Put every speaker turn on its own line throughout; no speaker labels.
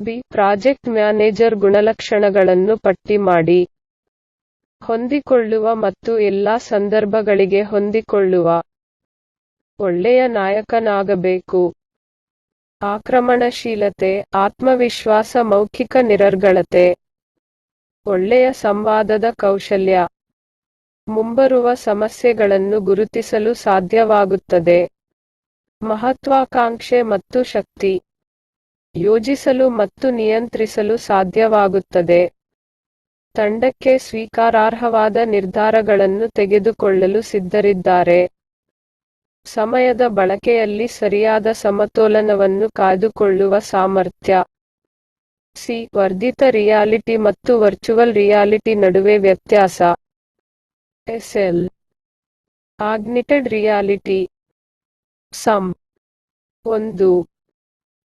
B. Project manager ಗುಣಲಕ್ಷಣಗಳನ್ನು ಪಟ್ಟಿ ಮಾಡಿ. ಹೊಂದಿಕೊಳ್ಳುವ ಮತ್ತು ಎಲ್ಲಾ ಸಂದರ್ಭಗಳಿಗೆ ಹೊಂದಿಕೊಳ್ಳುವ. ಒಳ್ಳೆಯ ನಾಯಕನಾಗಬೇಕು. ಆಕ್ರಮಣಶೀಲತೆ, ಆತ್ಮವಿಶ್ವಾಸ, ಮೌಖಿಕ ನಿರರ್ಗಳತೆ. ಒಳ್ಳೆಯ ಸಂವಾದದ ಕೌಶಲ್ಯ. ಮುಂಬರುವ ಸಮಸ್ಯೆಗಳನ್ನು ಗುರುತಿಸಲು ಸಾಧ್ಯವಾಗುತ್ತದೆ. ಮಹತ್ವಾಕಾಂಕ್ಷೆ ಮತ್ತು ಶಕ್ತಿ. ಯೋಜಿಸಲು ಮತ್ತು ನಿಯಂತ್ರಿಸಲು ಸಾಧ್ಯವಾಗುತ್ತದೆ. ತಂಡಕ್ಕೆ ಸ್ವೀಕಾರಾರ್ಹವಾದ ನಿರ್ಧಾರಗಳನ್ನು ತೆಗೆದುಕೊಳ್ಳಲು ಸಿದ್ಧರಿದ್ದಾರೆ. ಸಮಯದ ಬಳಕೆಯಲ್ಲಿ ಸರಿಯಾದ ಸಮತೋಲನವನ್ನು ಕಾಯ್ದುಕೊಳ್ಳುವ ಸಾಮರ್ಥ್ಯ. ಸಿ. ವರ್ಧಿತ ರಿಯಾಲಿಟಿ ಮತ್ತು ವರ್ಚುವಲ್ ರಿಯಾಲಿಟಿ ನಡುವೆ ವ್ಯತ್ಯಾಸ. ಎಸ್ಎಲ್. Augmented reality. ಸಂ. 1,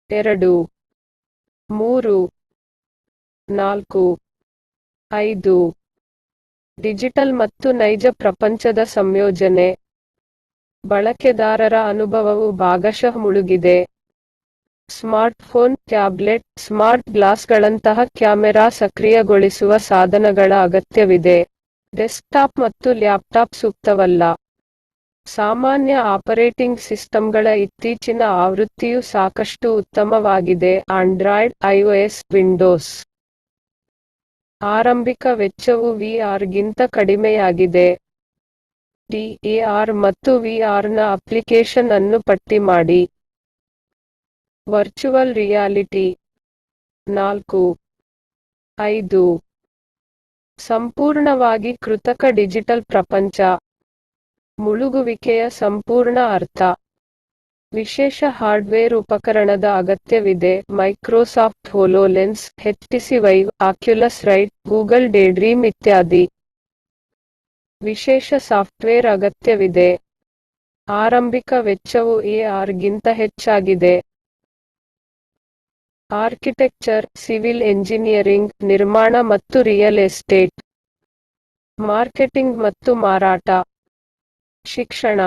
2, 3, 4, 5. ಡಿಜಿಟಲ್ ಮತ್ತು ನೈಜ ಪ್ರಪಂಚದ ಸಂಯೋಜನೆ. ಬಳಕೆದಾರರ ಅನುಭವವು ಭಾಗಶಃ ಮುಳುಗಿದೆ. ಸ್ಮಾರ್ಟ್ಫೋನ್, ಟ್ಯಾಬ್ಲೆಟ್, ಸ್ಮಾರ್ಟ್ ಗ್ಲಾಸ್ಗಳಂತಹ ಕ್ಯಾಮೆರಾ ಸಕ್ರಿಯಗೊಳಿಸುವ ಸಾಧನಗಳ ಅಗತ್ಯವಿದೆ. ಡೆಸ್ಕ್ಟಾಪ್ ಮತ್ತು ಲ್ಯಾಪ್ಟಾಪ್ ಸೂಕ್ತವಲ್ಲ. ಸಾಮಾನ್ಯ ಆಪರೇಟಿಂಗ್ ಸಿಸ್ಟಂಗಳ ಇತ್ತೀಚಿನ ಆವೃತ್ತಿಯು ಸಾಕಷ್ಟು ಉತ್ತಮವಾಗಿದೆ. Android, iOS, Windows. ಆರಂಭಿಕ ವೆಚ್ಚವು ವಿಆರ್ ಗಿಂತ ಕಡಿಮೆಯಾಗಿದೆ. ಡಿಆರ್ ಮತ್ತು ವಿಆರ್ ನ ಅಪ್ಲಿಕೇಶನ್ ಅನ್ನು ಪಟ್ಟಿ ಮಾಡಿ. Virtual reality. 4, 5. ಸಂಪೂರ್ಣವಾಗಿ ಕೃತಕ ಡಿಜಿಟಲ್ ಪ್ರಪಂಚ. ಮುಳುಗುವಿಕೆಯ ಸಂಪೂರ್ಣ ಅರ್ಥ. ವಿಶೇಷ ಹಾರ್ಡ್ವೇರ್ ಉಪಕರಣದ ಅಗತ್ಯವಿದೆ. Microsoft HoloLens, HTC Vive, Oculus Rift, Google Daydream ಇತ್ಯಾದಿ. ವಿಶೇಷ ಸಾಫ್ಟ್ವೇರ್ ಅಗತ್ಯವಿದೆ. ಆರಂಭಿಕ ವೆಚ್ಚವು ಎಆರ್ ಗಿಂತ ಹೆಚ್ಚಾಗಿದೆ. ಆರ್ಕಿಟೆಕ್ಚರ್, ಸಿವಿಲ್ ಎಂಜಿನಿಯರಿಂಗ್, ನಿರ್ಮಾಣ ಮತ್ತು ರಿಯಲ್ ಎಸ್ಟೇಟ್. ಮಾರ್ಕೆಟಿಂಗ್ ಮತ್ತು ಮಾರಾಟ. ಶಿಕ್ಷಣ.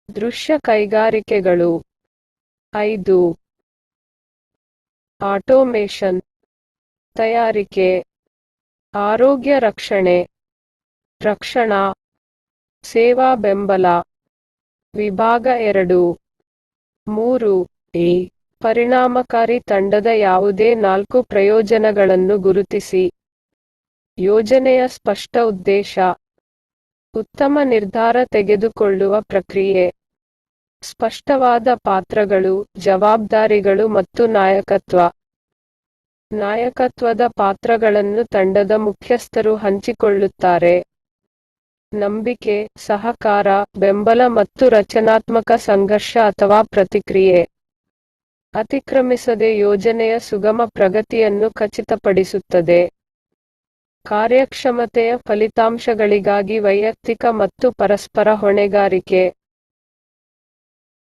ದೃಶ್ಯ ಕೈಗಾರಿಕೆಗಳು. 5. ಆಟೋಮೇಷನ್. ತಯಾರಿಕೆ. ಆರೋಗ್ಯ ರಕ್ಷಣೆ. ರಕ್ಷಣಾ. ಸೇವಾ ಬೆಂಬಲ. ವಿಭಾಗ 2. 3. ಎ. ಪರಿಣಾಮಕಾರಿ ತಂಡದ ಯಾವುದೇ 4 ಪ್ರಯೋಜನಗಳನ್ನು ಗುರುತಿಸಿ. ಯೋಜನೆಯ ಸ್ಪಷ್ಟ ಉದ್ದೇಶ. ಉತ್ತಮ ನಿರ್ಧಾರ ತೆಗೆದುಕೊಳ್ಳುವ ಪ್ರಕ್ರಿಯೆ. ಸ್ಪಷ್ಟವಾದ ಪಾತ್ರಗಳು, ಜವಾಬ್ದಾರಿಗಳು ಮತ್ತು ನಾಯಕತ್ವ. ನಾಯಕತ್ವದ ಪಾತ್ರಗಳನ್ನು ತಂಡದ ಮುಖ್ಯಸ್ಥರು ಹಂಚಿಕೊಳ್ಳುತ್ತಾರೆ. ನಂಬಿಕೆ, ಸಹಕಾರ, ಬೆಂಬಲ ಮತ್ತು ರಚನಾತ್ಮಕ ಸಂಘರ್ಷ ಅಥವಾ ಪ್ರತಿಕ್ರಿಯೆ. ಅತಿಕ್ರಮಿಸದೆ ಯೋಜನೆಯ ಸುಗಮ ಪ್ರಗತಿಯನ್ನು ಖಚಿತಪಡಿಸುತ್ತದೆ. ಕಾರ್ಯಕ್ಷಮತೆಯ ಫಲಿತಾಂಶಗಳಿಗಾಗಿ ವೈಯಕ್ತಿಕ ಮತ್ತು ಪರಸ್ಪರ ಹೊಣೆಗಾರಿಕೆ.